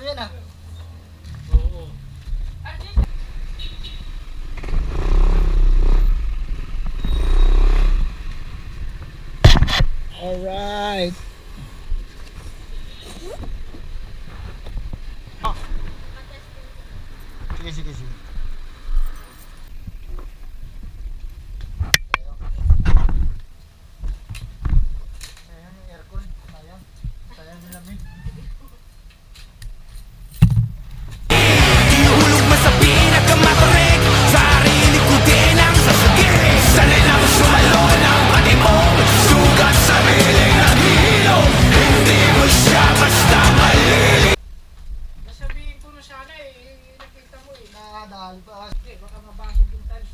lang yan ah. Oo. Alright. Oh. Sige, sige, sige. Sayang yung aircon. Sayang. Sayang yung lamig. Hulog man sa pinagkamatarik, sarili ko din ang sasagin. Sanay lang sumalo ng pati mong sugat sa piling naghihilom. Hindi mo siya basta malili. Nasabihin ko na sana eh, nakita mo eh. Nakadahal pa. Hindi, baka mabasag yung tiles.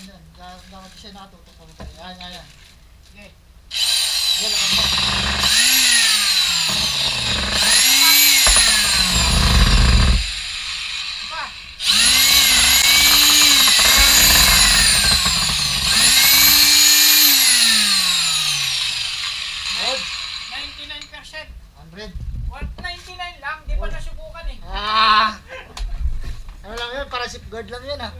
Yan. Dapat siya nakatutok pa. Yan. Sige. Yan, lakad mo. Pa! Good. 99%. 100. 199 lang, di pa nasubukan eh. Ah! Ano lang yun? Para safeguard lang yun ah.